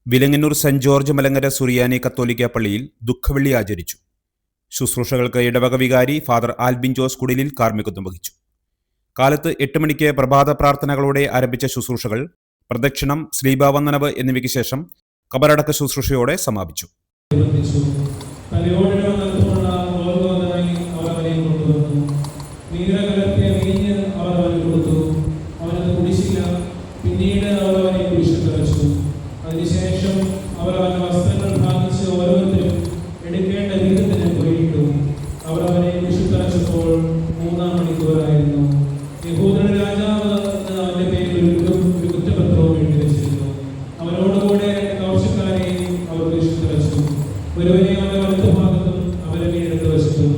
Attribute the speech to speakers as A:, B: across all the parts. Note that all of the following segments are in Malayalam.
A: വിലങ്ങന്നൂർ സെന്റ് ജോർജ് മലങ്കര സുറിയാനി കത്തോലിക്ക പള്ളിയിൽ ദുഃഖവെള്ളി ആചരിച്ചു. ശുശ്രൂഷകൾക്ക് ഇടവക വികാരി ഫാദർ ആൽബിൻ ജോസ് കുടിലിൽ കാർമ്മികത്വം വഹിച്ചു. കാലത്ത് 8 മണിക്ക് പ്രഭാത പ്രാർത്ഥനകളോടെ ആരംഭിച്ച ശുശ്രൂഷകൾ പ്രദക്ഷിണം, ശ്ലീബാവന്ദനവ് എന്നിവയ്ക്ക് ശേഷം കബറടക്ക ശുശ്രൂഷയോടെ സമാപിച്ചു.
B: പിന്നീട് അവർ അവനെ കുരിശിൽ തറച്ചു. അതിനുശേഷം അവർ അവന്റെ വസ്ത്രങ്ങൾ ഭാഗിച്ച് ഓരോരുത്തരും എടുക്കേണ്ട വിധത്തിന് പോയിട്ടു. അവർ അവനെ കുരിശിൽ തറച്ചപ്പോൾ 3-ാം മണിക്കൂറായിരുന്നു. യഹൂദരുടെ രാജാവ് എന്ന് അവന്റെ പേരിൽ ഒരു കുറ്റപത്രവും എഴുതി വെച്ചിരുന്നു. അവനോടുകൂടെ കവർച്ചക്കാരെയും അവർ കുരിശിൽ തറച്ചു. ഒരുവനെ അവന്റെ വലത്തുഭാഗത്തും അവരുടെ ഇടതുവശത്തും.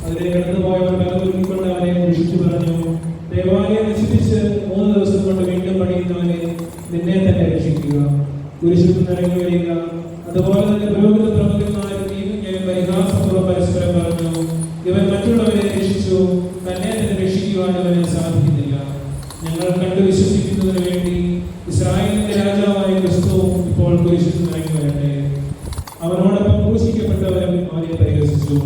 B: അതിനെ കടന്നുപോയവർ പലതുകൊണ്ട് അവനെ കുരിശിച്ചു പറഞ്ഞു, ദേവാലയം നശിപ്പിച്ച് 3 ദിവസം കൊണ്ട് വീണ്ടും പണിയുന്നവനെ നിന്നെ തന്നെ രക്ഷിക്കുക, കുരിശിൽ നിന്നിറങ്ങി വരിക. അതുപോലെ തന്നെ പുരോഹിത പ്രമുഖന്മാരും പരിഹാസപൂർവ്വം പരസ്പരം പറഞ്ഞു, ഇവൻ മറ്റുള്ളവരെ രക്ഷിച്ചു, തന്നെ തന്നെ രക്ഷിക്കുവാൻ അവന് സാധിക്കുന്നില്ല. ഞങ്ങൾ കണ്ടു വിശ്വസിക്കുന്നതിന് വേണ്ടി ഇസ്രായേലിന്റെ രാജാവായ ക്രിസ്തു ഇപ്പോൾ കുരിശിൽ നിന്നിറങ്ങി വരട്ടെ. അവനോടൊപ്പം ക്രൂശിക്കപ്പെട്ടവരും അവനെ പരിഹസിച്ചു.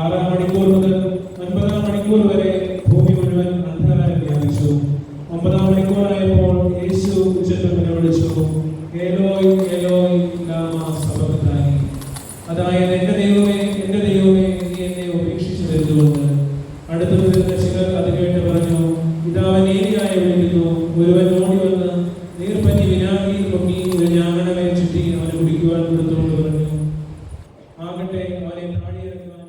B: 6-ാം മണിക്കൂർ മുതൽ 9-ാം മണിക്കൂർ വരെ ഭൂമി മുഴുവൻ അന്ധകാരം വ്യാപിച്ചു. 9-ാം മണിക്കൂറായപ്പോൾ യേശു ഉച്ചത്തിൽ നിലവിളിച്ചു, ഏലോയ് ഏലോയ് ലാമാ സബക്താനി, അതായത് എന്റെ ദൈവമേ നീ എന്നെ ഉപേക്ഷിച്ചത് എന്തുകൊണ്ട്? അടുത്തു നിൽക്കുന്ന ചിലർ അത് കേട്ട് പറഞ്ഞു, ഇതവൻ ഏലിയായെ വിളിക്കുന്നു. ഒരുവൻ ഓടി വന്ന് നീർപ്പഞ്ഞി വിനാഗിരിയിൽ പൊക്കി ഒരു ഞാങ്ങണമേ ചുറ്റി അവന് കുടിക്കുവാൻ കൊടുത്തുകൊണ്ട് പറഞ്ഞു, ആകട്ടെ അവനെ താടിയിറക്കുവാൻ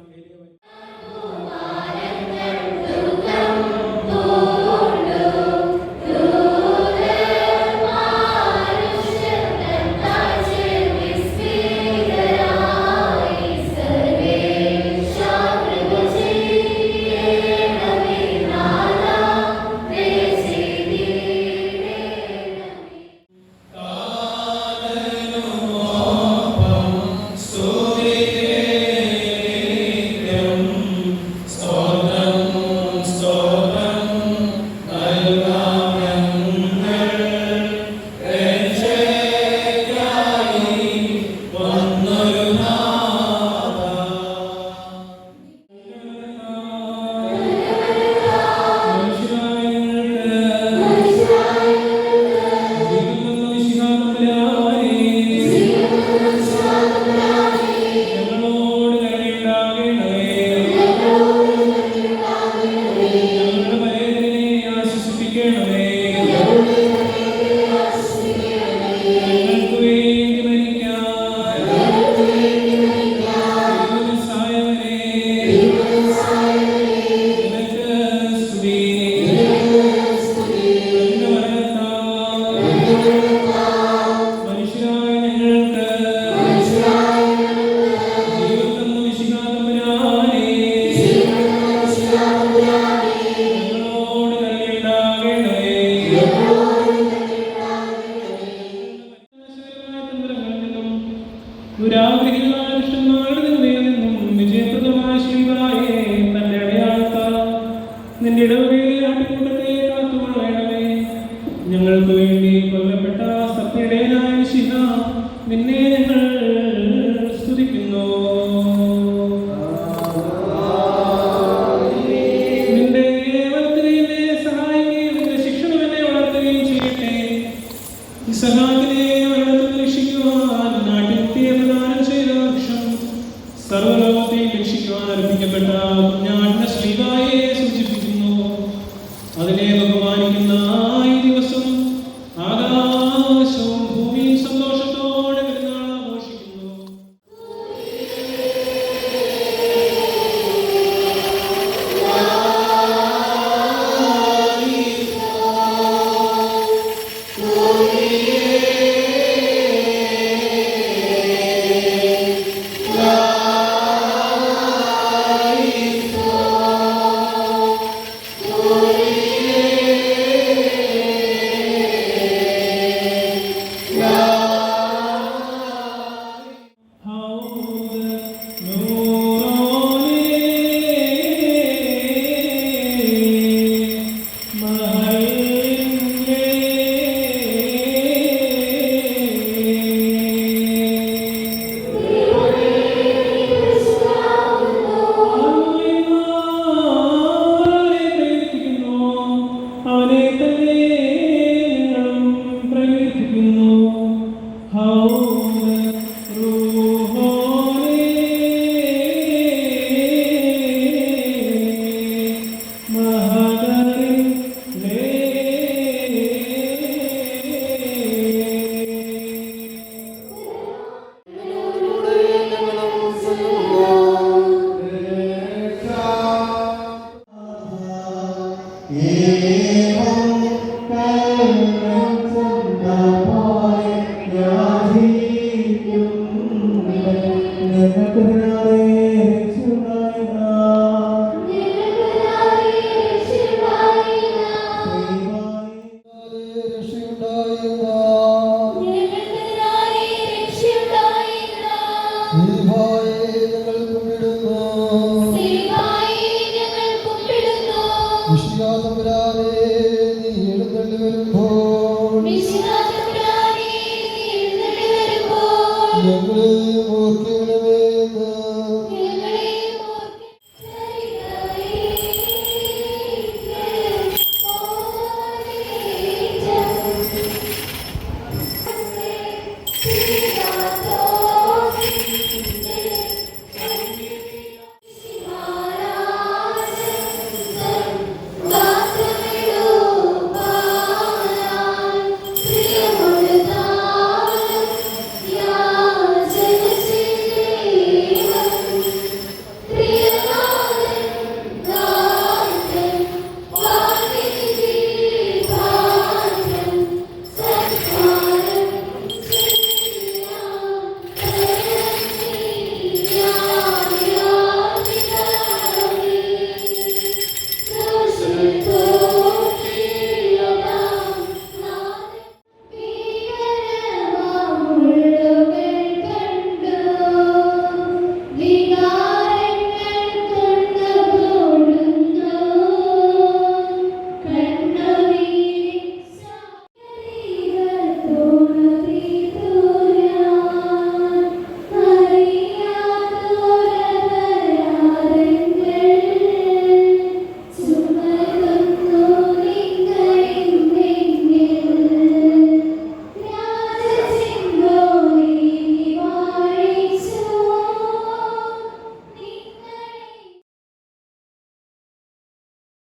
B: വിജയപ്രദമായ ശ്രീകളായേ തന്റെ അടയാളത്താൽ നിന്റെ ഇടവകയിലെ ആട്ടിൻകൂട്ടത്തെ കാത്തുകൊള്ളണമേ. ഞങ്ങൾക്ക് വേണ്ടി കൊല്ലപ്പെട്ട സത്യടേനായ മിശിഹ, നിന്നെ ഞങ്ങൾ സ്തുതിക്കുന്നു. നിന്റെ വലത്തുകയും എന്നെ സഹായിക്കുകയും നിന്റെ ശിക്ഷണം എന്നെ വളർത്തുകയും ചെയ്യട്ടെ. ഈ സഹായത്തിനെ രക്ഷിക്കുവാൻ നാട്ടിലെത്തിയ പ്രദാനം ചെയ്ത വൃക്ഷം സർവ്വലോകത്തെയും രക്ഷിക്കുവാൻ അർപ്പിക്കപ്പെട്ട കുഞ്ഞാടിന്റെ ശ്രീകായെ സൂചിപ്പിക്കുന്നു. അതിനെ ബഹുമാനിക്കുന്ന ഈ ദിവസം ആകാശവും ഭൂമിയും സന്തോഷത്തോടെ പെരുന്നാൾ
C: ഞങ്ങളെ ഓർക്കണമേ എന്ന്
D: Thank you.